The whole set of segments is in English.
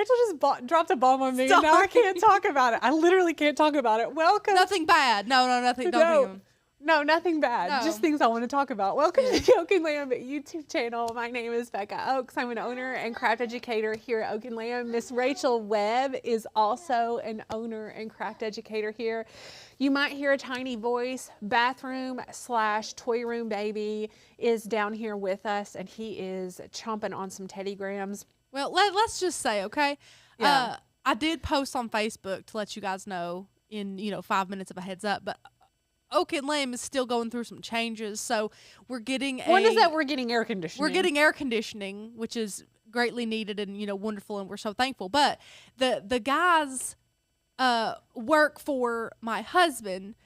Rachel just dropped a bomb on me, and now I can't talk about it. I literally can't talk about it. Welcome. Nothing bad. No, nothing. Don't No, nothing bad. No. Just things I want to talk about. Welcome to the Oak and Lamb YouTube channel. My name is Becca Oaks. I'm an owner and craft educator here at Oak and Lamb. Miss Rachel Webb is also an owner and craft educator here. You might hear a tiny voice. Bathroom/toy room baby is down here with us, and he is chomping on some Teddy Grahams. Well, let's just say, okay? Yeah. I did post on Facebook to let you guys know in, 5 minutes of a heads up, but Oak and Lamb is still going through some changes, so we're getting What is that? We're getting air conditioning. We're getting air conditioning, which is greatly needed and, wonderful, and we're so thankful. But the guys work for my husband,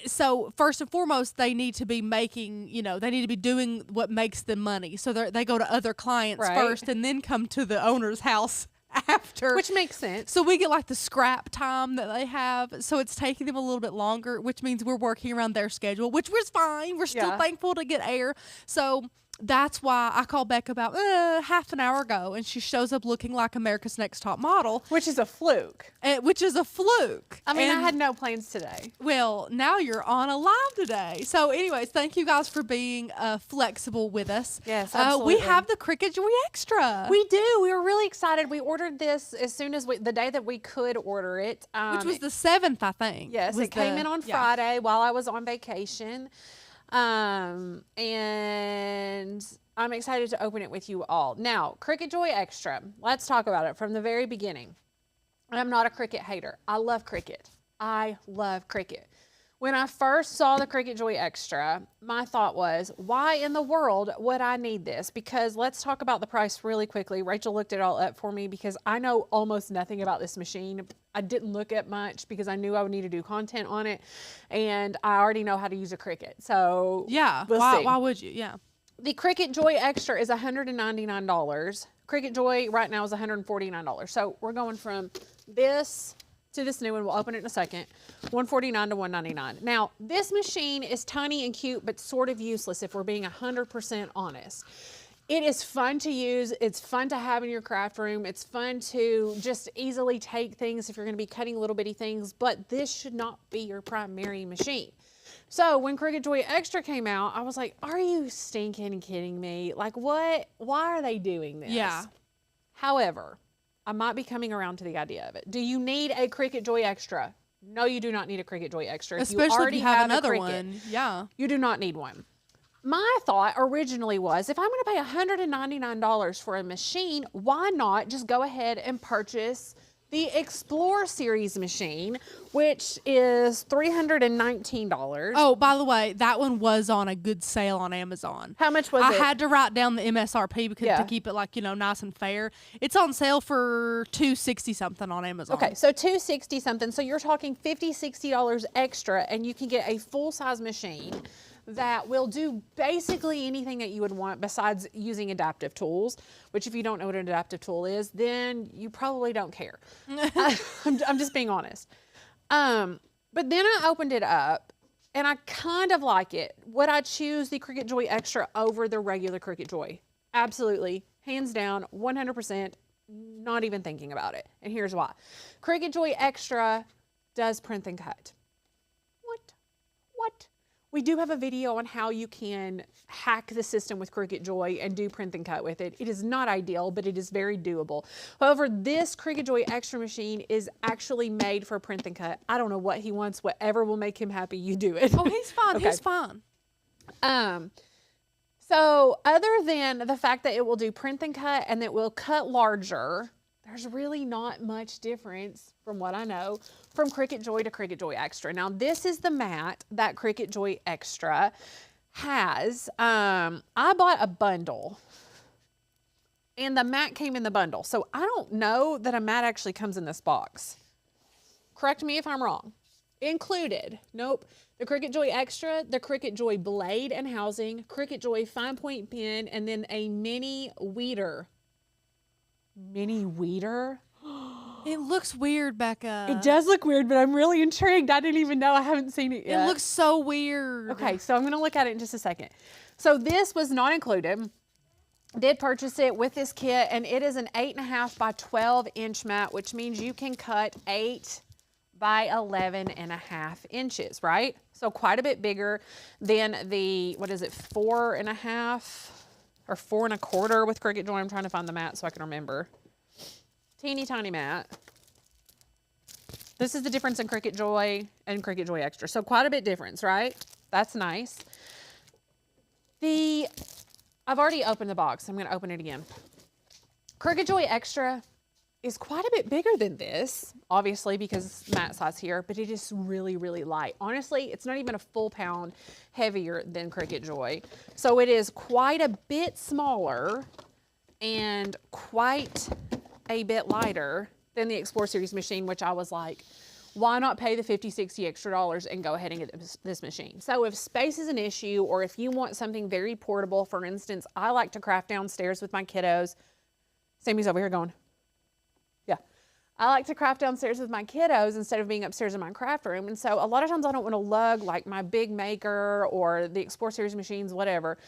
so first and foremost, they need to be making, they need to be doing what makes them money. So they go to other clients first and then come to the owner's house after. Which makes sense. So we get like the scrap time that they have. So it's taking them a little bit longer, which means we're working around their schedule, which was fine. We're still thankful to get air. So that's why I called Beck about half an hour ago, and she shows up looking like America's Next Top Model. Which is a fluke. I mean, I had no plans today. Well, now you're on a live today. So anyways, thank you guys for being flexible with us. Yes, absolutely. We have the CRICUT Joy XTRA. We do. We were really excited. We ordered this as soon as the day that we could order it. Which was the 7th, I think. Yes, it came in on Friday while I was on vacation. And I'm excited to open it with you all. Now, CRICUT Joy XTRA. Let's talk about it from the very beginning. I'm not a CRICUT hater. I love CRICUT. I love CRICUT. When I first saw the CRICUT Joy XTRA, my thought was, why in the world would I need this? Because let's talk about the price really quickly. Rachel looked it all up for me because I know almost nothing about this machine. I didn't look at much because I knew I would need to do content on it, and I already know how to use a CRICUT. So yeah, why would you? Yeah. The CRICUT Joy XTRA is $199. CRICUT Joy right now is $149. So we're going from this to this new one. We'll open it in a second. $149 to $199. Now, this machine is tiny and cute, but sort of useless if we're being 100% honest. It is fun to use. It's fun to have in your craft room. It's fun to just easily take things if you're going to be cutting little bitty things, but this should not be your primary machine. So when CRICUT Joy XTRA came out, I was like, are you stinking kidding me? Like, what? Why are they doing this? Yeah. However, I might be coming around to the idea of it. Do you need a CRICUT Joy XTRA? No, you do not need a CRICUT Joy XTRA. Especially if you have another one. Yeah. You do not need one. My thought originally was, if I'm going to pay $199 for a machine, why not just go ahead and purchase the Explore Series machine, which is $319. Oh, by the way, that one was on a good sale on Amazon. How much was it? I had to write down the MSRP because to keep it like, nice and fair. It's on sale for $260 something on Amazon. Okay, so $260 something. So you're talking $50, $60 extra, and you can get a full-size machine that will do basically anything that you would want besides using adaptive tools, which if you don't know what an adaptive tool is, then you probably don't care. I'm just being honest. But then I opened it up and I kind of like it. Would I choose the CRICUT Joy XTRA over the regular CRICUT Joy? Absolutely. Hands down, 100%, not even thinking about it. And here's why. CRICUT Joy XTRA does print and cut. What? We do have a video on how you can hack the system with CRICUT Joy and do print and cut with it. It is not ideal, but it is very doable. However, this CRICUT Joy XTRA machine is actually made for print and cut. I don't know what he wants. Whatever will make him happy, you do it. Oh, he's fine. Okay. He's fine. So other than the fact that it will do print and cut and that it will cut larger, there's really not much difference from what I know from CRICUT Joy to CRICUT Joy XTRA. Now this is the mat that CRICUT Joy XTRA has. I bought a bundle and the mat came in the bundle. So I don't know that a mat actually comes in this box. Correct me if I'm wrong. Included, nope, the CRICUT Joy XTRA, the CRICUT Joy blade and housing, CRICUT Joy fine point pen, and then a mini weeder. Mini weeder? It looks weird, Becca. It does look weird, but I'm really intrigued. I didn't even know. I haven't seen it yet. It looks so weird. Okay, so I'm going to look at it in just a second. So this was not included. Did purchase it with this kit, and it is an 8.5 by 12 inch mat, which means you can cut 8 by 11.5 inches, right? So quite a bit bigger than the, what is it, 4.5 or 4 1/4 with Cricut Joy. I'm trying to find the mat so I can remember. Teeny tiny mat. This is the difference in Cricut Joy and Cricut Joy Extra. So quite a bit difference, right? That's nice. I've already opened the box. I'm going to open it again. Cricut Joy Extra is quite a bit bigger than this, obviously because mat size here, but it is really, really light. Honestly, it's not even a full pound heavier than Cricut Joy. So it is quite a bit smaller and quite a bit lighter than the Explore Series machine, which I was like, why not pay the $50, $60 extra and go ahead and get this machine? So if space is an issue, or if you want something very portable, for instance, I like to craft downstairs with my kiddos. Sammy's over here going, yeah. I like to craft downstairs with my kiddos instead of being upstairs in my craft room. And so a lot of times I don't want to lug like my big maker or the Explore Series machines, whatever,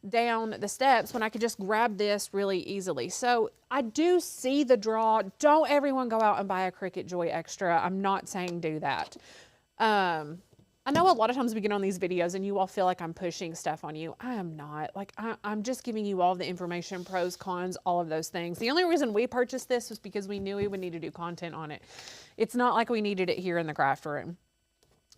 down the steps when I could just grab this really easily. So I do see the draw. Don't everyone go out and buy a Cricut Joy Extra. I'm not saying do that. I know a lot of times we get on these videos and you all feel like I'm pushing stuff on you. I am not. Like, I'm just giving you all the information, pros, cons, all of those things. The only reason we purchased this was because we knew we would need to do content on it. It's not like we needed it here in the craft room.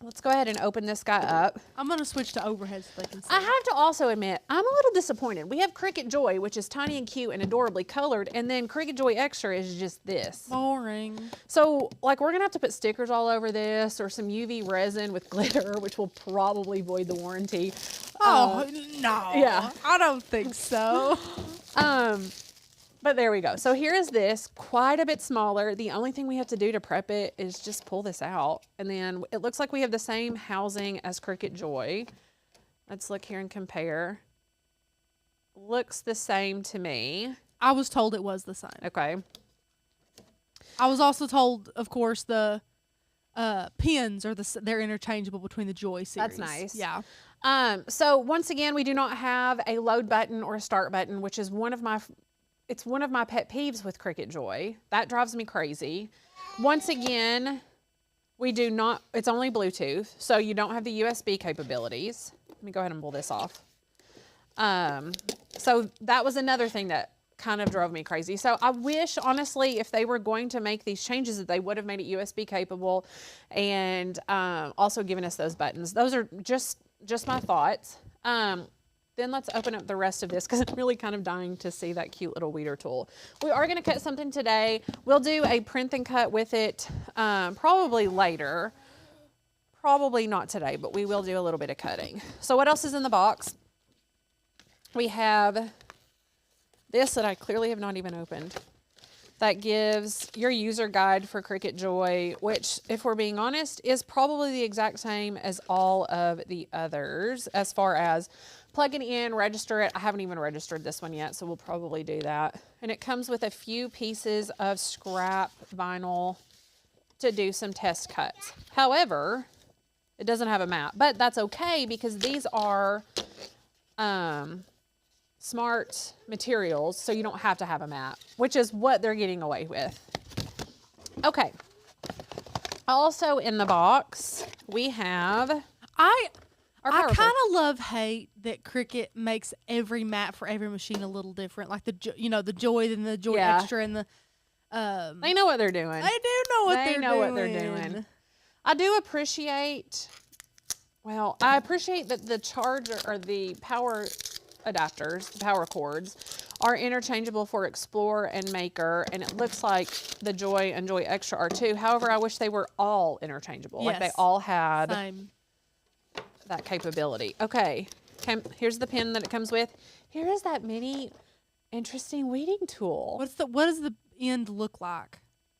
Let's go ahead and open this guy up. I'm going to switch to overhead so they can see. I have to also admit, I'm a little disappointed. We have Cricut Joy, which is tiny and cute and adorably colored, and then Cricut Joy Extra is just this. Boring. So, like, we're going to have to put stickers all over this or some UV resin with glitter, which will probably void the warranty. Oh, no. Yeah. I don't think so. But there we go. So here is this, quite a bit smaller. The only thing we have to do to prep it is just pull this out. And then it looks like we have the same housing as Cricut Joy. Let's look here and compare. Looks the same to me. I was told it was the same. Okay. I was also told, of course, the pins are they're interchangeable between the Joy series. That's nice. Yeah. So once again, we do not have a load button or a start button, which is one of my pet peeves with Cricut Joy. That drives me crazy. Once again, we do not, it's only Bluetooth, so you don't have the USB capabilities. Let me go ahead and pull this off. So that was another thing that kind of drove me crazy. So I wish, honestly, if they were going to make these changes, that they would have made it USB capable and also given us those buttons. Those are just my thoughts. Then let's open up the rest of this because I'm really kind of dying to see that cute little weeder tool. We are going to cut something today. We'll do a print and cut with it probably later. Probably not today, but we will do a little bit of cutting. So what else is in the box? We have this that I clearly have not even opened. That gives your user guide for Cricut Joy, which, if we're being honest, is probably the exact same as all of the others as far as plug it in, register it. I haven't even registered this one yet, so we'll probably do that. And it comes with a few pieces of scrap vinyl to do some test cuts. However, it doesn't have a map, but that's okay because these are smart materials, so you don't have to have a map, which is what they're getting away with. Okay. Also in the box, we have I kind of love-hate that Cricut makes every mat for every machine a little different. Like the Joy and the Joy Extra and the. They know what they're doing. They do know what they're doing. They know what they're doing. I do appreciate. Well, I appreciate that the charger or the power adapters, the power cords, are interchangeable for Explore and Maker, and it looks like the Joy and Joy Extra are too. However, I wish they were all interchangeable. Yes. Like they all had. Same. That capability. Okay, here's the pin that it comes with. Here is that mini interesting weeding tool. What does the end look like?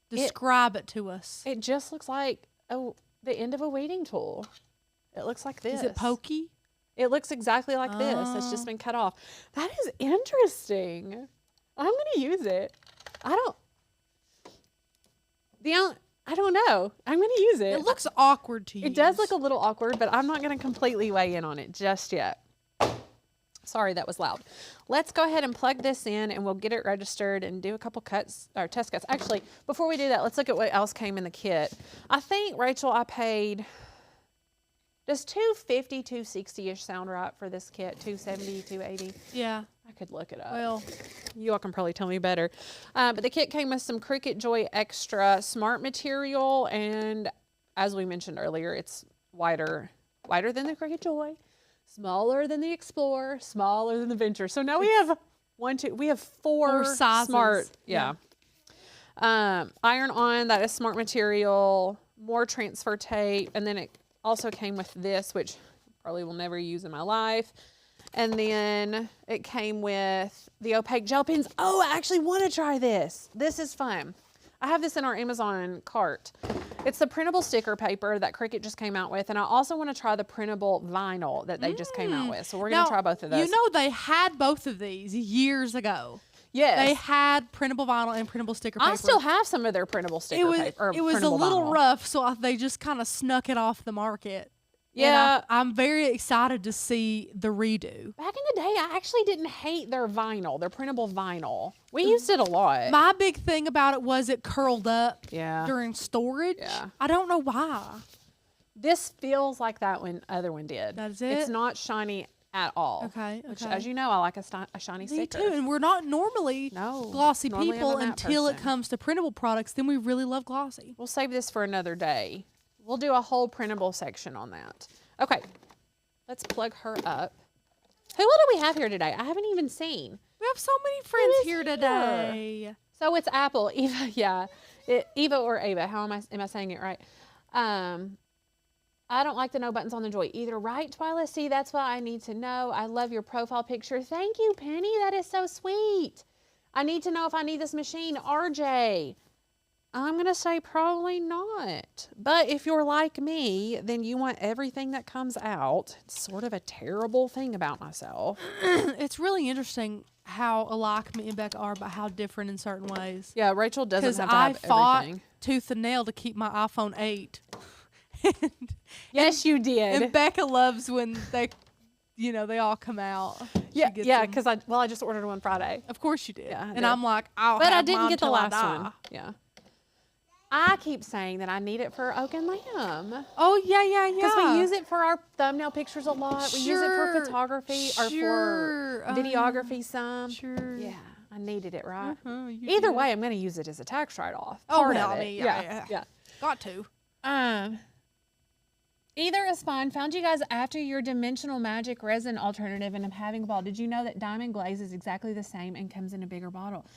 Describe it to us. It just looks like the end of a weeding tool. It looks like this. Is it pokey? It looks exactly like this. It's just been cut off. That is interesting. I'm going to use it. I don't know. I'm going to use it. It looks awkward to use. It does look a little awkward, but I'm not going to completely weigh in on it just yet. Sorry, that was loud. Let's go ahead and plug this in and we'll get it registered and do a couple cuts or test cuts. Actually, before we do that, let's look at what else came in the kit. I think, Rachel, I paid, does $250, $260-ish sound right for this kit? $270, $280? Yeah. I could look it up. Well, You all can probably tell me better. But the kit came with some CRICUT Joy Extra smart material, and as we mentioned earlier, it's wider than the CRICUT Joy, smaller than the Explorer, smaller than the Venture. So now we have four sizes. smart, iron-on, that is smart material, more transfer tape, and then it also came with this, which I probably will never use in my life. And then it came with the opaque gel pens. Oh, I actually want to try this. This is fun. I have this in our Amazon cart. It's the printable sticker paper that CRICUT just came out with. And I also want to try the printable vinyl that they just came out with. So we're going to try both of those. You know they had both of these years ago. Yes. They had printable vinyl and printable sticker paper. I still have some of their printable sticker paper. It was a little rough, so they just kind of snuck it off the market. Yeah. I'm very excited to see the redo. Back in the day, I actually didn't hate their vinyl, their printable vinyl. We used it a lot. My big thing about it was it curled up during storage. Yeah. I don't know why. This feels like that other one did. That's it? It's not shiny at all. Okay. Which, as you know, I like a shiny Me sticker. too. And we're not normally glossy normally people I'm a matte until it person. comes to printable products. Then we really love glossy. We'll save this for another day. We'll do a whole printable section on that. Okay, let's plug her up. Who all do we have here today? I haven't even seen. We have so many friends here today. So it's Apple, Eva, Eva or Ava. How am I saying it right? I don't like the no buttons on the Joy either, right, Twyla? See, that's why I need to know. I love your profile picture. Thank you, Penny. That is so sweet. I need to know if I need this machine. RJ. I'm going to say probably not. But if you're like me, then you want everything that comes out. It's sort of a terrible thing about myself. It's really interesting how alike me and Becca are, but how different in certain ways. Yeah, Rachel doesn't have to I have fought everything. tooth and nail to keep my iPhone 8. Yes, you did. And Becca loves when they all come out. Yeah, because I just ordered one Friday. Of course you did. Yeah, I and did. I'm like, But I didn't get the last one. one. Yeah. I keep saying that I need it for Oak and Lamb. Oh, yeah. Because we use it for our thumbnail pictures a lot. We use it for photography or for videography some. Sure. Yeah, I needed it, right? You Either did. way, I'm going to use it as a tax write-off. Oh, Part well, of I it. mean, Yeah. Got to. Either is fine. Found you guys after your Dimensional Magic resin alternative and I'm having a ball. Did you know that Diamond Glaze is exactly the same and comes in a bigger bottle?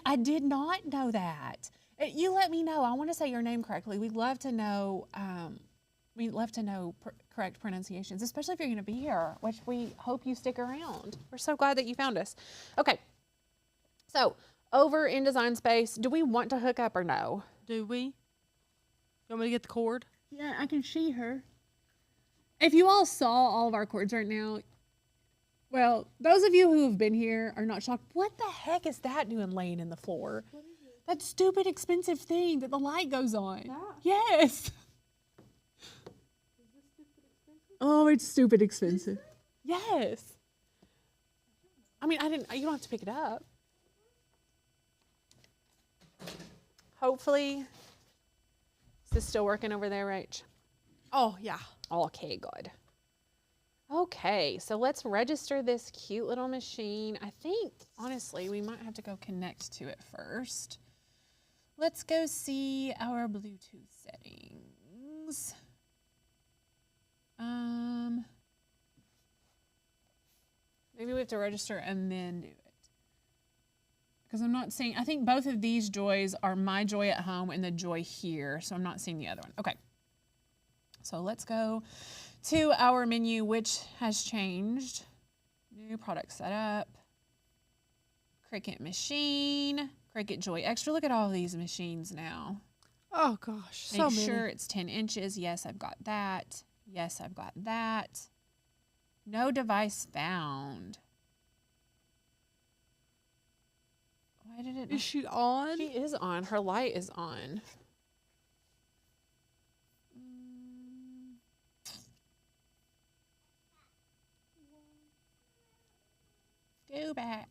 I did not know that. You let me know. I want to say your name correctly. We'd love to know. Correct pronunciations, especially if you're going to be here, which we hope you stick around. We're so glad that you found us. Okay. So over in Design Space, do we want to hook up or no? Do we? You want me to get the cord? Yeah, I can see her. If you all saw all of our cords right now, well, those of you who have been here are not shocked. What the heck is that doing laying in the floor? What is it? That stupid expensive thing that the light goes on. That? Yes. Is this stupid expensive? Oh, it's stupid expensive. Yes. I mean, you don't have to pick it up. Hopefully, is this still working over there, Rach? Oh, yeah. Okay, good. Okay, so let's register this cute little machine. I think, honestly, we might have to go connect to it first. Let's go see our Bluetooth settings. Maybe we have to register and then do it. Because I'm not seeing, I think both of these Joys are my Joy at home and the Joy here, so I'm not seeing the other one. Okay. So let's go to our menu, which has changed. New product setup. CRICUT machine. CRICUT Joy Extra. Look at all these machines now. Oh, gosh. So Make many. sure it's 10 inches. Yes, I've got that. Yes, I've got that. No device found. Why did it? Is she on? She is on. Her light is on. Go back.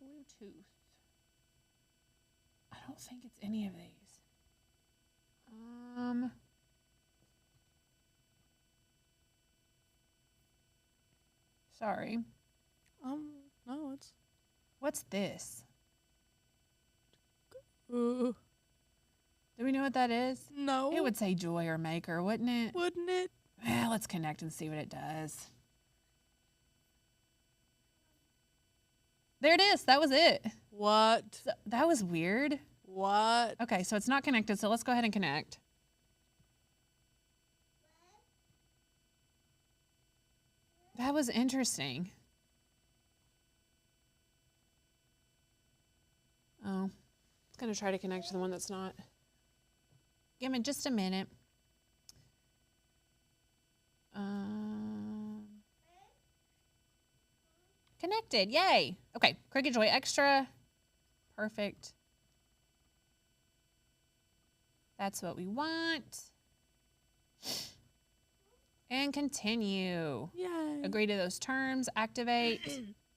Bluetooth. I don't think it's any of these. Sorry. No, it's. What's this? Uh, Do we know what that is? no. It would say Joy or Maker, wouldn't it? Wouldn't it? Well, let's connect and see what it does. There it is. That was it. What? So, that was weird. What? Okay, so it's not connected, so let's go ahead and connect. That was interesting. Oh, it's going to try to connect to the one that's not. Give me just a minute. Connected, yay. Okay, Cricut Joy Extra. Perfect. That's what we want. And continue. Yay. Agree to those terms, activate,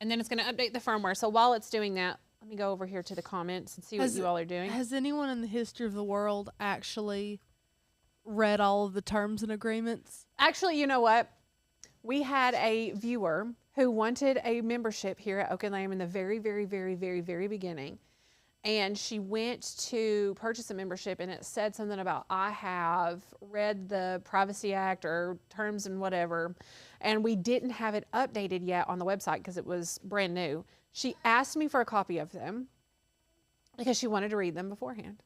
and then it's going to update the firmware. So while it's doing that, let me go over here to the comments and see what you all are doing. Has anyone in the history of the world actually read all of the terms and agreements? Actually, you know what? We had a viewer who wanted a membership here at Oak and Lamb in the very, very, very, very, very beginning. And she went to purchase a membership and it said something about, I have read the Privacy Act or terms and whatever. And we didn't have it updated yet on the website because it was brand new. She asked me for a copy of them because she wanted to read them beforehand.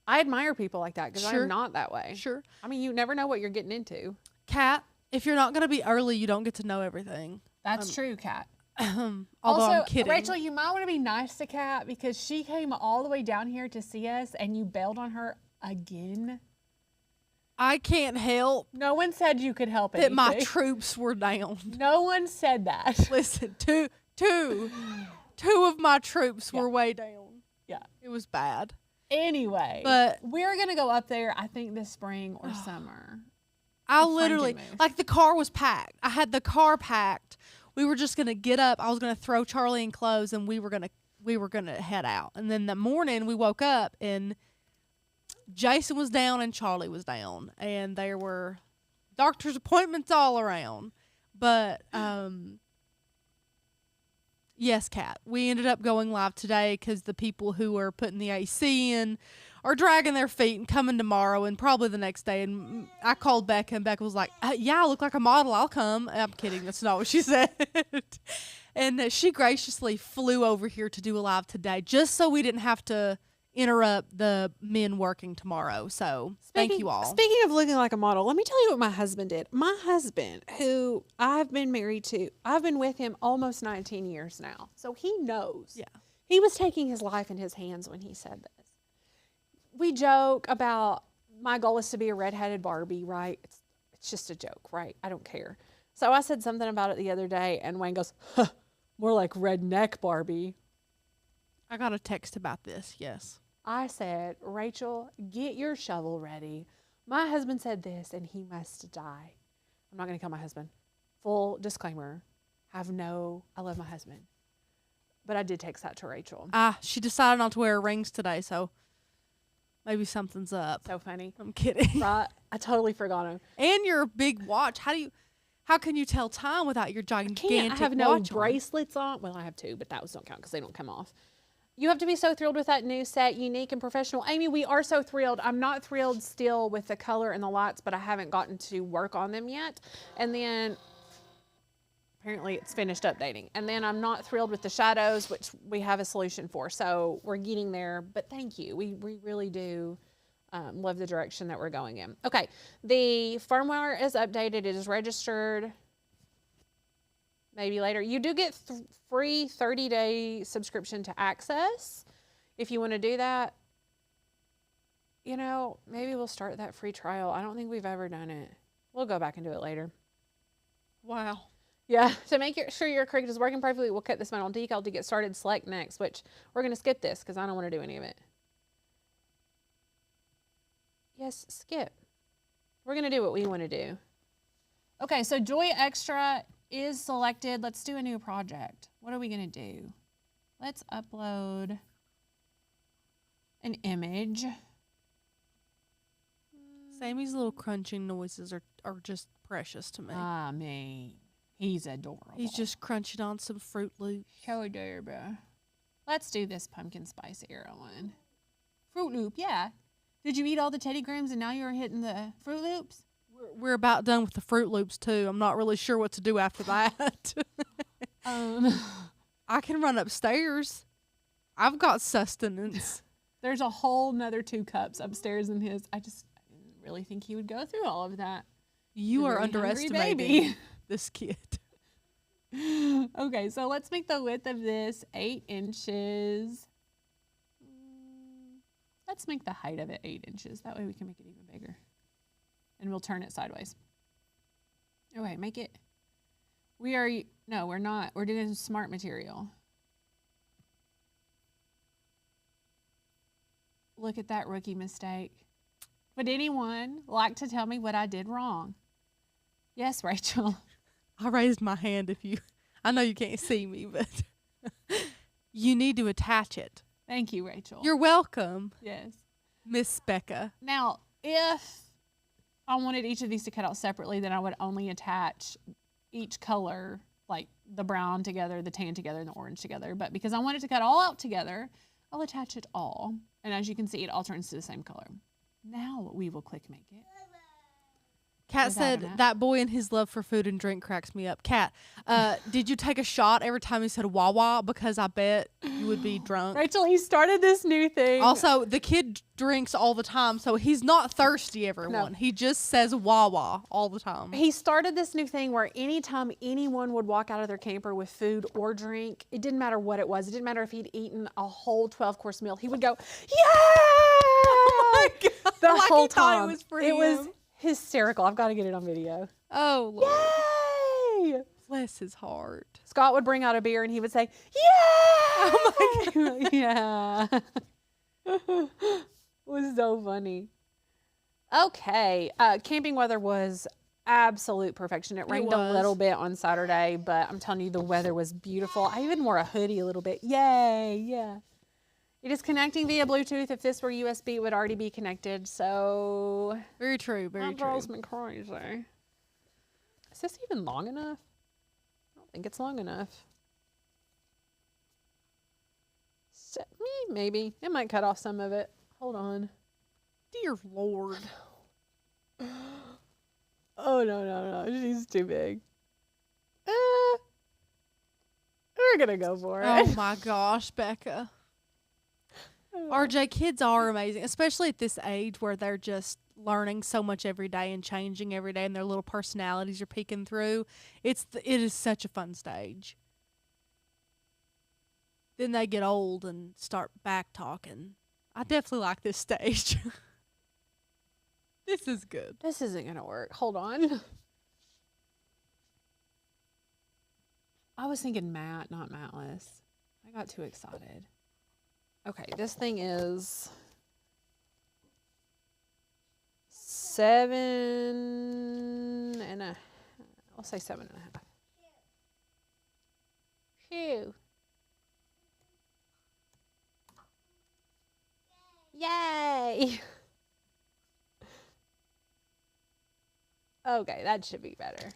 I admire people like that because Sure. I'm not that way. Sure. I mean, you never know what you're getting into. Kat, if you're not going to be early, you don't get to know everything. That's true, Kat. Although Also, I'm kidding. Rachel, you might want to be nice to Kat because she came all the way down here to see us and you bailed on her again. I can't help No one said you could help it. that my troops were down. No one said that. Listen, two of my troops were way down. Yeah. It was bad. Anyway, But we're going to go up there, I think, this spring or summer. I Frank literally, and move. like, the car was packed. I had the car packed. We were just gonna get up. I was gonna throw Charlie in clothes, and we were gonna head out. And then that morning we woke up, and Jason was down, and Charlie was down, and there were doctor's appointments all around. But yes, Kat, we ended up going live today because the people who are putting the AC in are dragging their feet and coming tomorrow and probably the next day. And I called Becca, and Becca was like, yeah, I look like a model. I'll come. I'm kidding. That's not what she said. And she graciously flew over here to do a live today just so we didn't have to interrupt the men working tomorrow. So thank you all. Speaking of looking like a model, let me tell you what my husband did. My husband, who I've been married to, I've been with him almost 19 years now. So he knows. Yeah. He was taking his life in his hands when he said this. We joke about my goal is to be a redheaded Barbie, right? It's just a joke, right? I don't care. So I said something about it the other day, and Wayne goes, huh, more like redneck Barbie. I got a text about this, yes. I said, Rachel, get your shovel ready. My husband said this, and he must die. I'm not going to kill my husband. Full disclaimer, I love my husband. But I did text that to Rachel. She decided not to wear rings today, so maybe something's up. So funny. I'm kidding. Right? I totally forgot him. And your big watch. How can you tell time without your gigantic I have no watch on? bracelets on. Well, I have two, but those don't count because they don't come off. You have to be so thrilled with that new set, unique and professional. Amy, we are so thrilled. I'm not thrilled still with the color and the lights, but I haven't gotten to work on them yet. And then apparently it's finished updating. And then I'm not thrilled with the shadows, which we have a solution for. So we're getting there, but thank you. We really do love the direction that we're going in. Okay, the firmware is updated. It is registered. Maybe later. You do get free 30-day subscription to Access if you want to do that. You know, maybe we'll start that free trial. I don't think we've ever done it. We'll go back and do it later. Wow. Yeah, to make sure your Cricut is working perfectly, we'll cut this metal decal to get started. Select next, which we're going to skip this because I don't want to do any of it. Yes, skip. We're going to do what we want to do. Okay, so Joy Extra is selected. Let's do a new project. What are we going to do? Let's upload an image. Sammy's little crunching noises are just precious to me. I mean, he's adorable. He's just crunching on some Fruit Loops. so adorable. Let's do this pumpkin spice era one. Fruit Loop, yeah. Did you eat all the Teddy Grahams and now you're hitting the Fruit Loops? We're about done with the Fruit Loops too. I'm not really sure what to do after that. I can run upstairs. I've got sustenance. There's a whole nother 2 cups upstairs in his. I didn't really think he would go through all of that. You are underestimating this kid. Okay, so let's make the width of this 8 inches. Let's make the height of it 8 inches. That way we can make it even bigger. And we'll turn it sideways. Okay, make it. No, we're not. We're doing smart material. Look at that rookie mistake. Would anyone like to tell me what I did wrong? Yes, Rachel. I raised my hand I know you can't see me, but you need to attach it. Thank you, Rachel. You're welcome. Yes. Miss Becca. Now, if I wanted each of these to cut out separately, then I would only attach each color, like the brown together, the tan together, and the orange together. But because I want it to cut all out together, I'll attach it all. And as you can see, it all turns to the same color. Now we will click make it. Kat said that boy and his love for food and drink cracks me up. Kat, did you take a shot every time he said Wawa? Because I bet you would be drunk. Rachel, he started this new thing. Also, the kid drinks all the time, so he's not thirsty, everyone. No. He just says Wawa all the time. He started this new thing where anytime anyone would walk out of their camper with food or drink, it didn't matter what it was. It didn't matter if he'd eaten a whole 12-course meal. He would go, yay! Oh my God. The Like whole he thought time. it was for It him. was hysterical. I've got to get it on video. Oh, Lord. Yay! Bless his heart. Scott would bring out a beer and he would say, yay! Oh my God. Yeah. It was so funny. Okay. Camping weather was absolute perfection. It rained a little bit on Saturday, but I'm telling you, the weather was beautiful. I even wore a hoodie a little bit. Yay. Yeah. It is connecting via Bluetooth. If this were USB, it would already be connected. So Very true. Very that true. drives me crazy. Is this even long enough? I don't think it's long enough. Maybe. It might cut off some of it. Hold on. Dear Lord. Oh, no. She's too big. We're going to go for it. Oh my gosh, Becca. RJ, kids are amazing, especially at this age where they're just learning so much every day and changing every day, and their little personalities are peeking through. It is such a fun stage. Then they get old and start back talking. I definitely like this stage. This is good. This isn't going to work. Hold on. I was thinking matte, not matteless. I got too excited. Okay, this thing is 7.5. I'll say 7.5. Phew. Yay! Okay, that should be better.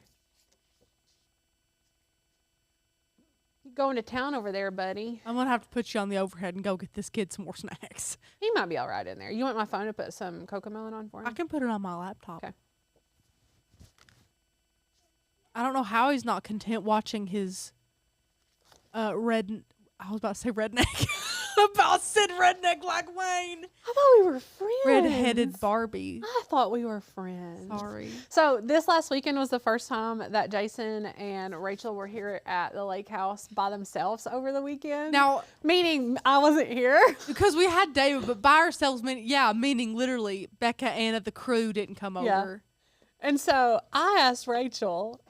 You going to town over there, buddy? I'm going to have to put you on the overhead and go get this kid some more snacks. He might be all right in there. You want my phone to put some Cocomelon on for him? I can put it on my laptop. Okay. I don't know how he's not content watching his I was about to say redneck. About said redneck like Wayne. I thought we were friends. Redheaded Barbie. I thought we were friends. Sorry. So this last weekend was the first time that Jason and Rachel were here at the lake house by themselves over the weekend. Now, meaning I wasn't here. because we had David, but by ourselves, meaning literally Becca, Anna, the crew didn't come over. And so I asked Rachel,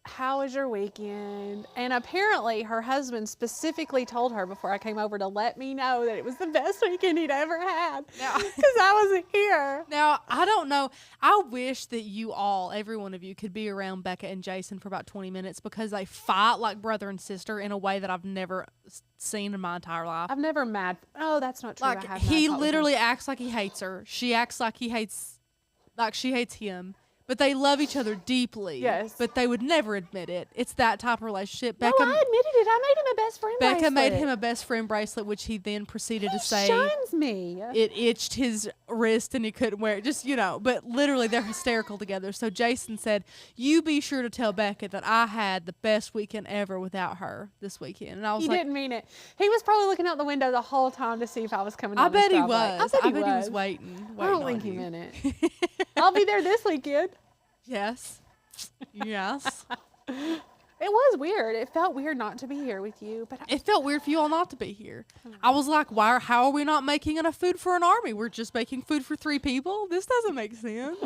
how was your weekend? And apparently her husband specifically told her before I came over to let me know that it was the best weekend he'd ever had Now- because I wasn't here. Now, I don't know. I wish that you all, every one of you, could be around Becca and Jason for about 20 minutes because they fight like brother and sister in a way that I've never seen in my entire life. I've never mad. Oh, that's not true. I Like, have he mad fought with literally him. acts like he hates her. She acts like she hates him. But they love each other deeply. Yes. But they would never admit it. It's that type of relationship. No, I admitted it. I made him a best friend Becca made bracelet. him a best friend bracelet, which he then proceeded to He say shuns me. it itched his wrist and he couldn't wear it. Just, but literally they're hysterical together. So Jason said, you be sure to tell Becca that I had the best weekend ever without her this weekend. And I was He like, didn't mean it. He was probably looking out the window the whole time to see if I was coming I down this bet he driveway. was. I bet he was waiting. I don't on think he you. meant it. I'll be there this weekend. Yes. Yes. It was weird. It felt weird not to be here with you, but It felt weird for you all not to be here. I was like, how are we not making enough food for an army? We're just making food for 3 people? This doesn't make sense.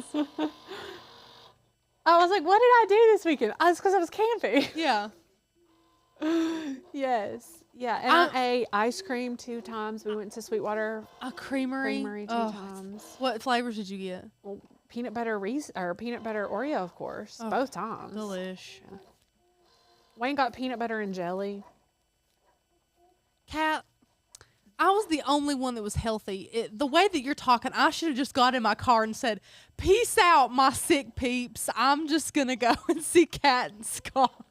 I was like, what did I do this weekend? It's because I was camping. Yeah. Yes. Yeah. And I ate ice cream 2 times. We went to Sweetwater A creamery. Creamery 2 Oh, times. what flavors did you get? Well, peanut butter peanut butter Oreo, of course. Oh, Both times. Delish. Wayne got peanut butter and jelly. Kat, I was the only one that was healthy. The way that you're talking, I should have just got in my car and said, peace out, my sick peeps. I'm just going to go and see Kat and Scott.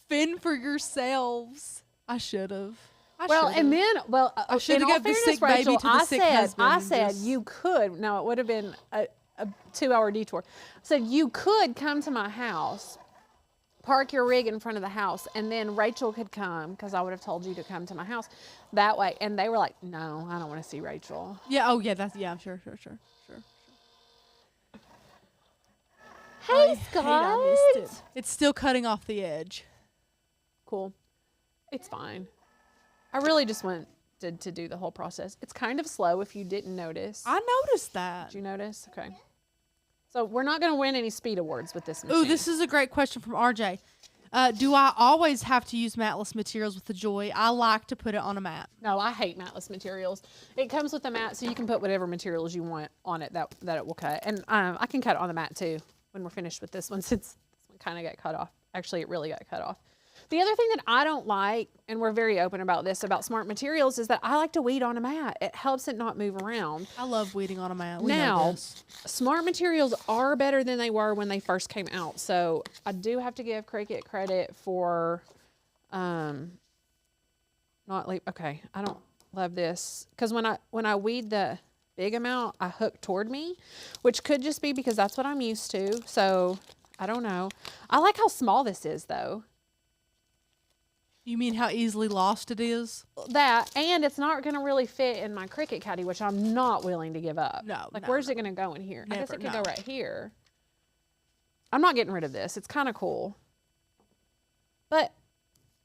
Fend for yourselves. I should have. And then, I shoulda in all gave the fairness, sick baby Rachel, to the sick I husband said just- you could. No, it would have been a 2-hour detour. I said you could come to my house, park your rig in front of the house, and then Rachel could come because I would have told you to come to my house that way. And they were like, "No, I don't want to see Rachel." Yeah. Oh, yeah. Sure. Hey, I Scott. hate I missed it. It's still cutting off the edge. Cool. It's fine. I really just wanted to do the whole process. It's kind of slow if you didn't notice. I noticed that. Did you notice? Okay. So we're not going to win any speed awards with this machine. Ooh, this is a great question from RJ. Do I always have to use matless materials with the Joy? I like to put it on a mat. No, I hate matless materials. It comes with a mat, so you can put whatever materials you want on it that it will cut. And I can cut it on the mat too when we're finished with this one, since this one kind of got cut off. Actually, it really got cut off. The other thing that I don't like, and we're very open about this, about smart materials, is that I like to weed on a mat. It helps it not move around. I love weeding on a mat. We know Now, this. smart materials are better than they were when they first came out. So I do have to give CRICUT credit for not leave. Okay, I don't love this because when I weed the big amount, I hook toward me, which could just be because that's what I'm used to. So I don't know. I like how small this is though. You mean how easily lost it is? That, and it's not going to really fit in my CRICUT caddy, which I'm not willing to give up. No, Like, no, where's it going to go in here? I guess Never, it could no. go right here. I'm not getting rid of this. It's kind of cool. But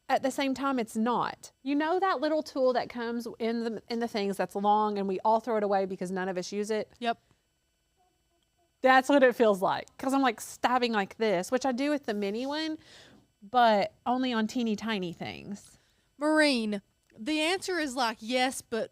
at the same time, it's not. You know that little tool that comes in the things that's long and we all throw it away because none of us use it? Yep. That's what it feels like. Because I'm like stabbing like this, which I do with the mini one, but only on teeny tiny things. Maureen, the answer is like yes, but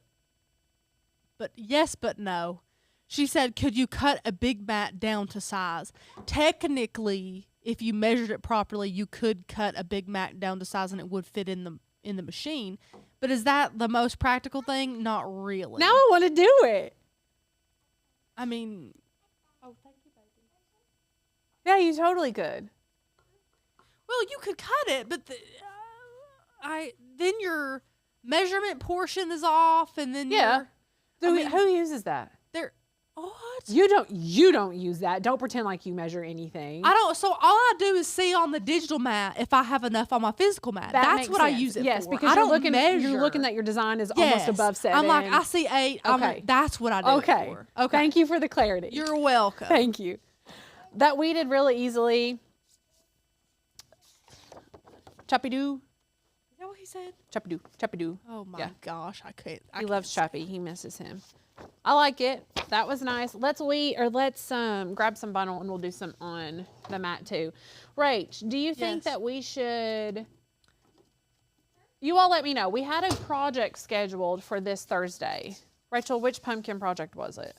yes, but no. She said, could you cut a big mat down to size? Technically, if you measured it properly, you could cut a big mat down to size and it would fit in the machine. But is that the most practical thing? Not really. Now I want to do it. I mean, oh, thank you, baby. Yeah, you totally could. Well, you could cut it, but then your measurement portion is off, and then Yeah. your- Who uses that? They're what? You don't use that. Don't pretend like you measure anything. I don't. So all I do is see on the digital mat if I have enough on my physical mat. That That's makes what I sense. use it yes, for. because I you're don't looking measure. you're looking that your design is Yes. almost above 7. I'm like, I see 8. Okay. That's what I do okay. it for. Okay. Thank you for the clarity. You're welcome. Thank you. That weeded really easily. Choppy doo. Is that what he said? Choppy doo. Choppy doo. Oh my Yeah. gosh, I can't. He loves Choppy. He misses him. I like it. That was nice. Let's grab some vinyl and we'll do some on the mat too. Rach, do you think Yes. that we should? You all let me know. We had a project scheduled for this Thursday. Rachel, which pumpkin project was it?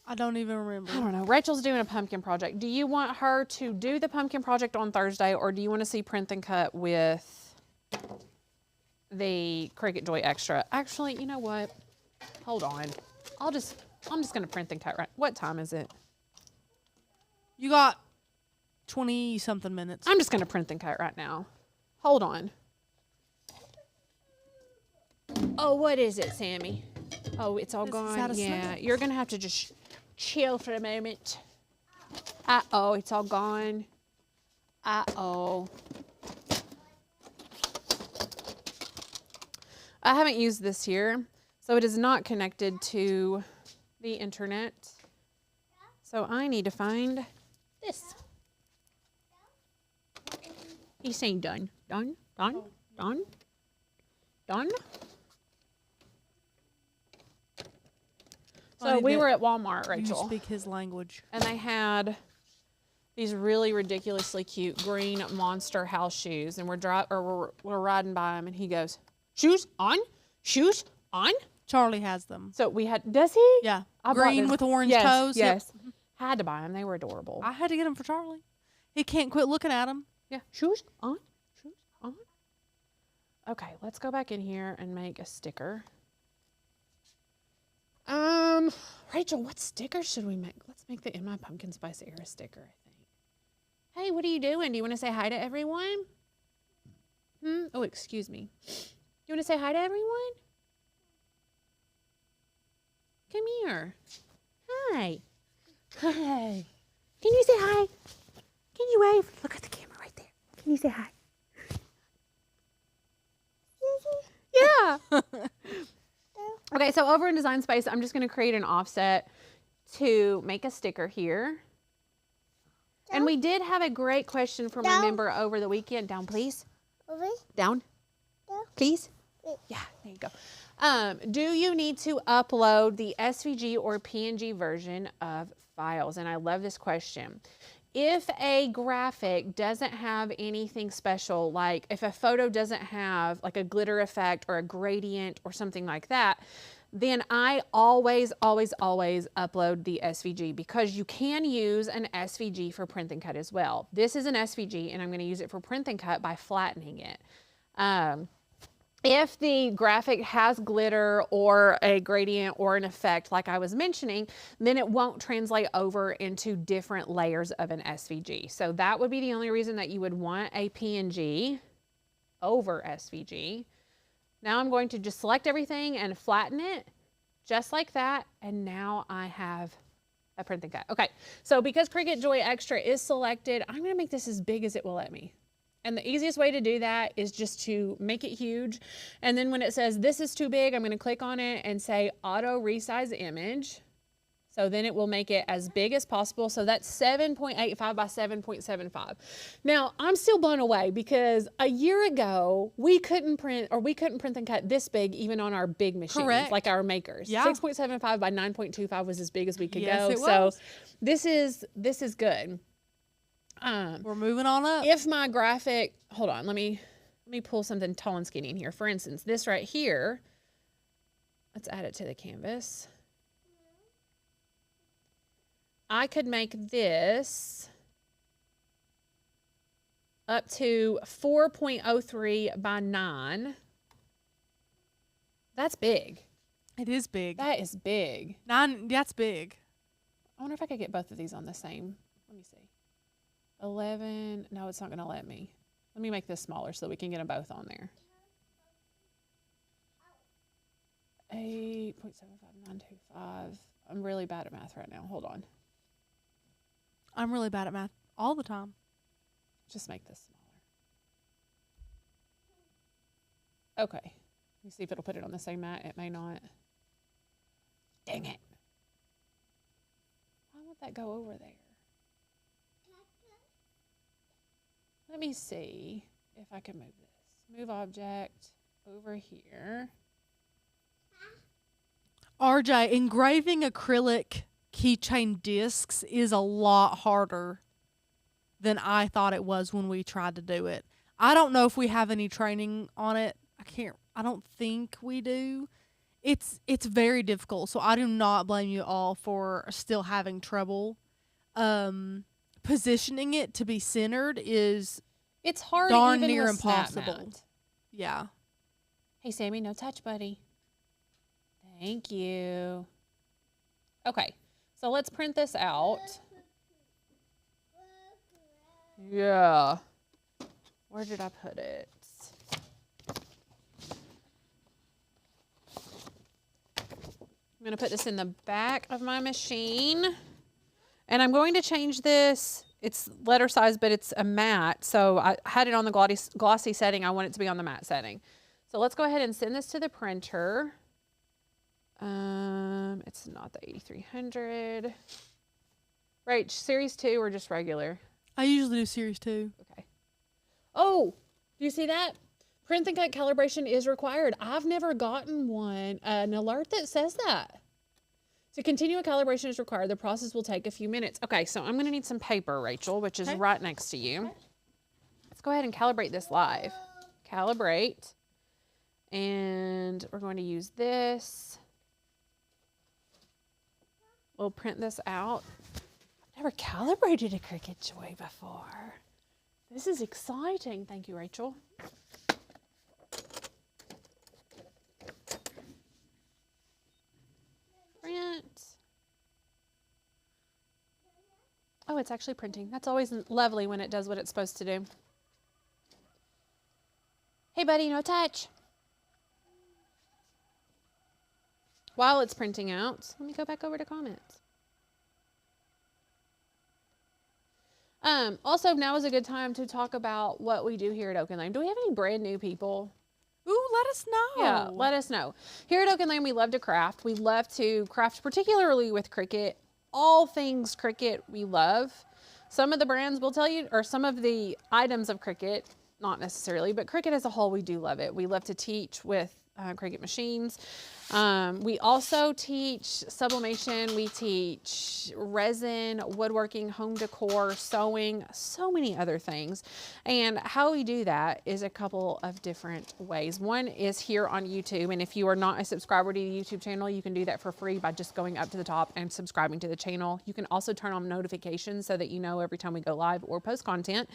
I don't even remember. I don't know. Rachel's doing a pumpkin project. Do you want her to do the pumpkin project on Thursday, or do you want to see print and cut with the Cricut Joy Extra? Actually, you know what? Hold on. I'm just going to print and cut right. What time is it? You got 20-something minutes. I'm just going to print and cut right now. Hold on. Oh, what is it, Sammy? Oh, it's all gone. Yeah, you're going to have to just chill for a moment. Uh-oh, it's all gone. Uh-oh. I haven't used this here, so it is not connected to the internet. So I need to find this. He's saying done. Done? Done? Done? Done? So we were at Walmart, Rachel. You speak his language. And they had these really ridiculously cute green Monster house shoes. And we're riding by him and he goes, shoes on? Shoes on? Charlie has them. So we had, does he? Yeah. I bought Green them. with orange Yes, toes. Yes. Yep. Had to buy them. They were adorable. I had to get them for Charlie. He can't quit looking at them. Yeah. Shoes on? Shoes on? Okay, let's go back in here and make a sticker. Rachel, what sticker should we make? Let's make the In My Pumpkin Spice Era sticker, I think. Hey, what are you doing? Do you want to say hi to everyone? Oh, excuse me. You want to say hi to everyone? Come here. Hi. Hi. Can you say hi? Can you wave? Look at the camera right there. Can you say hi? Yeah. Okay, so over in Design Space, I'm just going to create an offset to make a sticker here. And we did have a great question from a member over the weekend. Down, please. Down. Please. Yeah, there you go. Do you need to upload the SVG or PNG version of files? And I love this question. If a graphic doesn't have anything special, like if a photo doesn't have like a glitter effect or a gradient or something like that, then I always upload the SVG, because you can use an SVG for print and cut as well. This is an SVG and I'm going to use it for print and cut by flattening it. If the graphic has glitter or a gradient or an effect like I was mentioning, then it won't translate over into different layers of an SVG. So that would be the only reason that you would want a PNG over SVG. Now I'm going to just select everything and flatten it just like that. And now I have a print and cut. Okay, so because Cricut Joy Extra is selected, I'm going to make this as big as it will let me. And the easiest way to do that is just to make it huge. And then when it says this is too big, I'm going to click on it and say auto resize image. So then it will make it as big as possible. So that's 7.85 by 7.75. Now I'm still blown away because a year ago we couldn't print and cut this big even on our big machines, Correct. like our makers. Yeah. 6.75 by 9.25 was as big as we could go. It so was. this is good. We're moving on up. If my graphic, hold on, let me pull something tall and skinny in here. For instance, this right here, let's add it to the canvas. I could make this up to 4.03 by 9. That's big. It is big. That is big. 9, that's big. I wonder if I could get both of these on the same. Let me see. 11. No, it's not going to let me. Let me make this smaller so we can get them both on there. 8.75925. I'm really bad at math right now. Hold on. I'm really bad at math all the time. Just make this smaller. Okay. Let me see if it'll put it on the same mat. It may not. Dang it. Why won't that go over there? Let me see if I can move this. Move object over here. RJ, engraving acrylic keychain discs is a lot harder than I thought it was when we tried to do it. I don't know if we have any training on it. I don't think we do. It's very difficult, so I do not blame you all for still having trouble. Positioning it to be centered is It's hard darn even near with Snap impossible. Mat. Yeah. Hey, Sammy, no touch, buddy. Thank you. Okay, so let's print this out. Yeah. Where did I put it? I'm going to put this in the back of my machine. And I'm going to change this. It's letter size, but it's a matte. So I had it on the glossy setting. I want it to be on the matte setting. So let's go ahead and send this to the printer. It's not the 8300. Right, series 2 or just regular? I usually do series 2. Okay. Oh, do you see that? Print and cut calibration is required. I've never gotten an alert that says that. To continue, a calibration is required. The process will take a few minutes. Okay, so I'm going to need some paper, Rachel, which is right next to you. Okay. Let's go ahead and calibrate this live. Calibrate. And we're going to use this. We'll print this out. I've never calibrated a Cricut Joy before. This is exciting. Thank you, Rachel. Print. Oh, it's actually printing. That's always lovely when it does what it's supposed to do. Hey, buddy, no touch. While it's printing out, let me go back over to comments. Also, now is a good time to talk about what we do here at Oak and Lane. Do we have any brand new people? Ooh, let us know. Yeah, let us know. Here at Oak and Lane, we love to craft. We love to craft, particularly with Cricut. All things Cricut we love. Some of the brands will tell you, or some of the items of Cricut, not necessarily, but Cricut as a whole, we do love it. We love to teach with Cricut machines. We also teach sublimation, we teach resin, woodworking, home decor, sewing, so many other things. And how we do that is a couple of different ways. One is here on YouTube, and if you are not a subscriber to the YouTube channel, you can do that for free by just going up to the top and subscribing to the channel. You can also turn on notifications so that you know every time we go live or post content.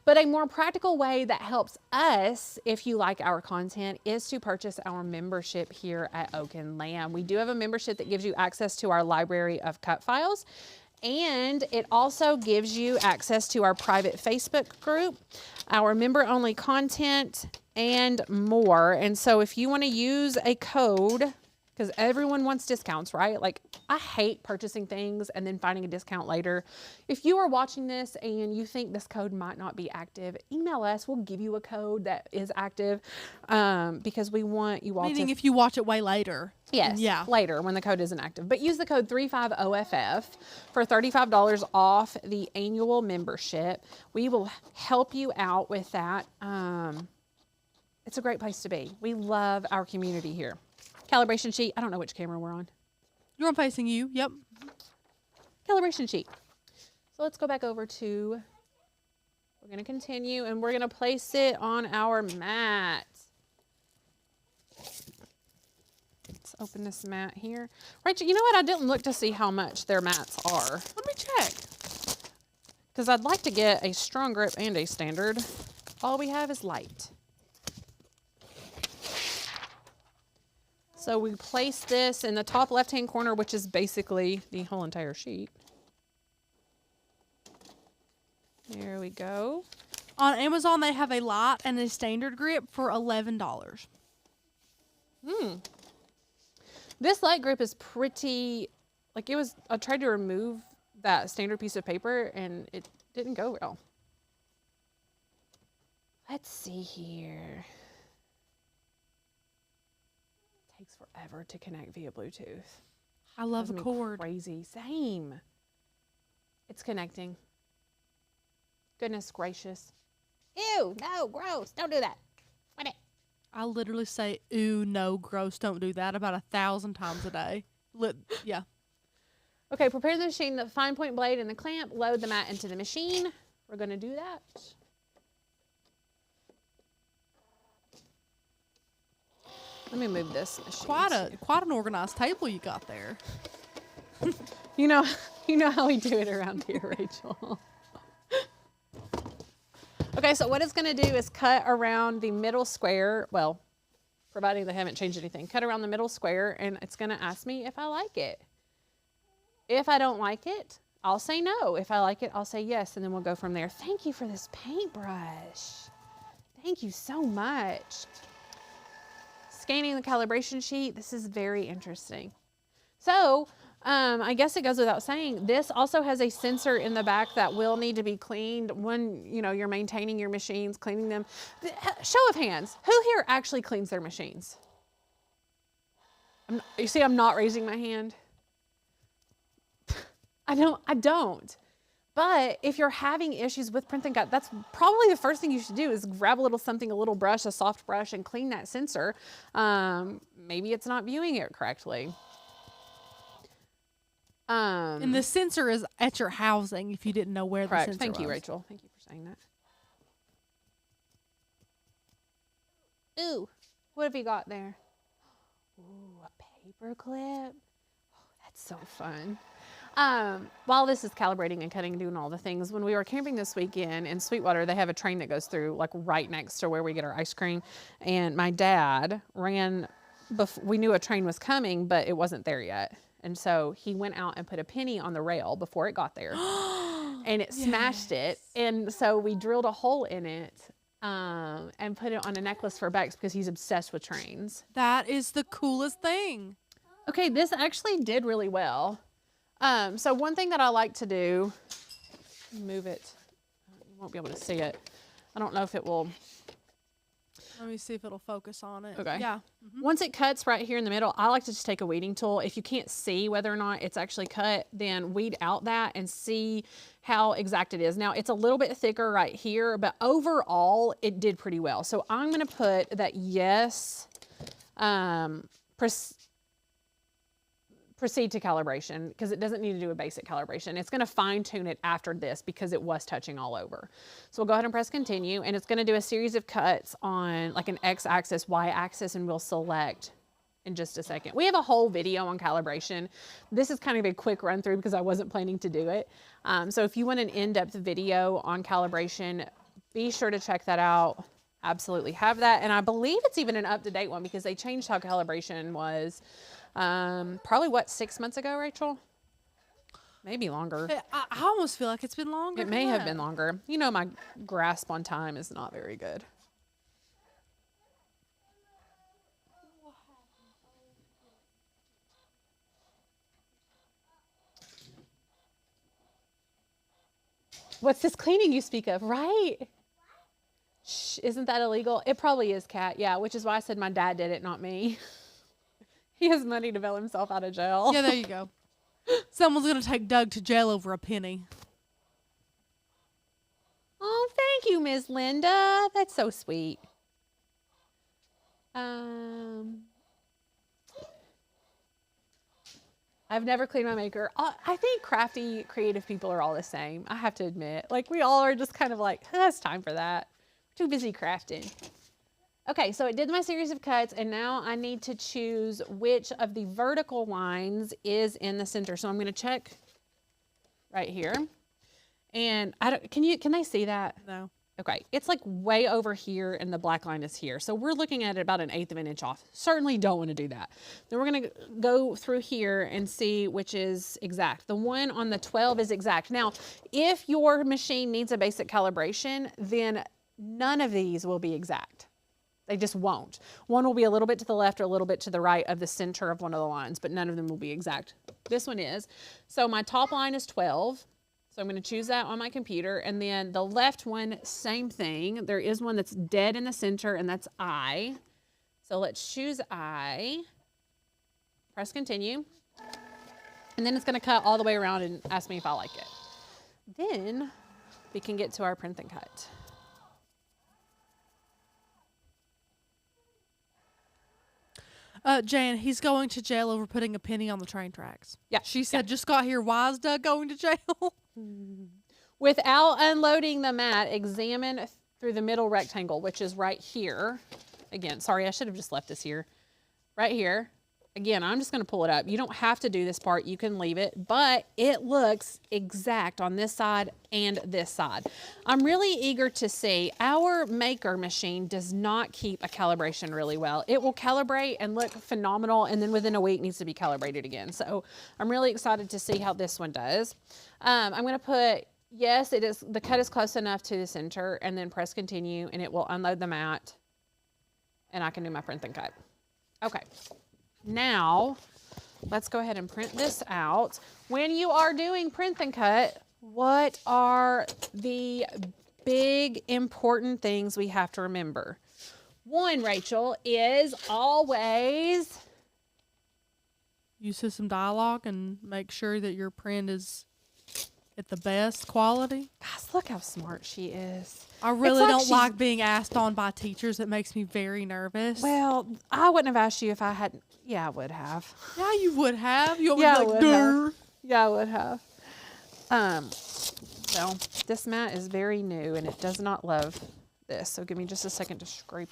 But a more practical way that helps us, if you like our content, is to purchase our membership here at Oak and Lamb. We do have a membership that gives you access to our library of cut files, and it also gives you access to our private Facebook group, our member-only content, and more. And so if you want to use a code, because everyone wants discounts, right? Like, I hate purchasing things and then finding a discount later. If you are watching this and you think this code might not be active, email us. We'll give you a code that is active because we want you all Meaning if you watch it way later. Yes, yeah, later when the code isn't active. But use the code 35OFF for $35 off the annual membership. We will help you out with that. It's a great place to be. We love our community here. Calibration sheet. I don't know which camera we're on. You're on facing you. Yep. Calibration sheet. So let's go back over to, we're going to continue and we're going to place it on our mat. Let's open this mat here. Rachel, you know what? I didn't look to see how much their mats are. Let me check. Because I'd like to get a strong grip and a standard. All we have is light. So we place this in the top left-hand corner, which is basically the whole entire sheet. There we go. On Amazon, they have a light and a standard grip for $11. This light grip is pretty, like it was, I tried to remove that standard piece of paper and it didn't go well. Let's see here. Takes forever to connect via Bluetooth. I love the cord. Crazy. Same. It's connecting. Goodness gracious. Ew, no, gross. Don't do that. Quit it. I literally say, ooh, no, gross, don't do that about 1,000 times a day. Yeah. Okay, prepare the machine, the fine point blade and the clamp. Load the mat into the machine. We're going to do that. Let me move this machine. Quite an organized table you got there. You know how we do it around here, Rachel. Okay, so what it's going to do is cut around the middle square. Well, providing they haven't changed anything. Cut around the middle square, and it's going to ask me if I like it. If I don't like it, I'll say no. If I like it, I'll say yes, and then we'll go from there. Thank you for this paintbrush. Thank you so much. Scanning the calibration sheet. This is very interesting. So, I guess it goes without saying, this also has a sensor in the back that will need to be cleaned when, you're maintaining your machines, cleaning them. Show of hands, who here actually cleans their machines? You see, I'm not raising my hand. I don't. But if you're having issues with print and cut, that's probably the first thing you should do is grab a little brush, a soft brush, and clean that sensor. Maybe it's not viewing it correctly. And the sensor is at your housing if you didn't know where the sensor was. Thank you, Rachel. Thank you for saying that. Ooh, what have you got there? Ooh, a paper clip. Oh, that's so fun. While this is calibrating and cutting and doing all the things, when we were camping this weekend in Sweetwater, they have a train that goes through like right next to where we get our ice cream. And my dad ran, we knew a train was coming, but it wasn't there yet. And so he went out and put a penny on the rail before it got there and it smashed it. And so we drilled a hole in it, and put it on a necklace for Bex because he's obsessed with trains. That is the coolest thing. Okay. This actually did really well. So one thing that I like to do, move it. You won't be able to see it. I don't know if it will. Let me see if it'll focus on it. Okay. Yeah. Mm-hmm. Once it cuts right here in the middle, I like to just take a weeding tool. If you can't see whether or not it's actually cut, then weed out that and see how exact it is. Now, it's a little bit thicker right here, but overall, it did pretty well. So I'm going to put that yes, proceed to calibration because it doesn't need to do a basic calibration. It's going to fine tune it after this because it was touching all over. So we'll go ahead and press continue, and it's going to do a series of cuts on like an X axis, Y axis, and we'll select in just a second. We have a whole video on calibration. This is kind of a quick run through because I wasn't planning to do it. So if you want an in-depth video on calibration, be sure to check that out. Absolutely have that. And I believe it's even an up-to-date one because they changed how calibration was. Probably what, 6 months ago, Rachel? Maybe longer. I almost feel like it's been longer. It may have been longer. My grasp on time is not very good. What's this cleaning you speak of, right? Shh, isn't that illegal? It probably is, Kat. Yeah, which is why I said my dad did it, not me. He has money to bail himself out of jail. Yeah, there you go. Someone's going to take Doug to jail over a penny. Oh, thank you, Miss Linda. That's so sweet. I've never cleaned my maker. I think crafty, creative people are all the same. I have to admit. Like, we all are just kind of like, it's time for that. Too busy crafting. Okay, so it did my series of cuts, and now I need to choose which of the vertical lines is in the center. So I'm going to check right here. And can they see that? No. Okay, it's like way over here, and the black line is here. So we're looking at it about 1/8 of an inch off. Certainly don't want to do that. Then we're going to go through here and see which is exact. The one on the 12 is exact. Now, if your machine needs a basic calibration, then none of these will be exact. They just won't. One will be a little bit to the left or a little bit to the right of the center of one of the lines, but none of them will be exact. This one is. So my top line is 12. So I'm going to choose that on my computer. And then the left one, same thing. There is one that's dead in the center, and that's I. So let's choose I. Press continue. And then it's going to cut all the way around and ask me if I like it. Then we can get to our print and cut. Jan, he's going to jail over putting a penny on the train tracks. Yeah. She said, just got here. Why is Doug going to jail? Without unloading the mat, examine through the middle rectangle, which is right here. Again, sorry, I should have just left this here. Right here. Again, I'm just going to pull it up. You don't have to do this part. You can leave it, but it looks exact on this side and this side. I'm really eager to see. Our maker machine does not keep a calibration really well. It will calibrate and look phenomenal, and then within a week needs to be calibrated again. So I'm really excited to see how this one does. I'm going to put, yes, it is. The cut is close enough to the center, and then press continue, and it will unload the mat, and I can do my print and cut. Okay. Now, let's go ahead and print this out. When you are doing print and cut, what are the big important things we have to remember? One, Rachel, is always use system dialogue and make sure that your print is at the best quality. Gosh, look how smart she is. I really don't like being asked on by teachers. It makes me very nervous. Well, I wouldn't have asked you if I hadn't. Yeah, I would have. Yeah, you would have. You Yeah, would be like, Durr. Yeah, I would have. Well, this mat is very new and it does not love this. So give me just a second to scrape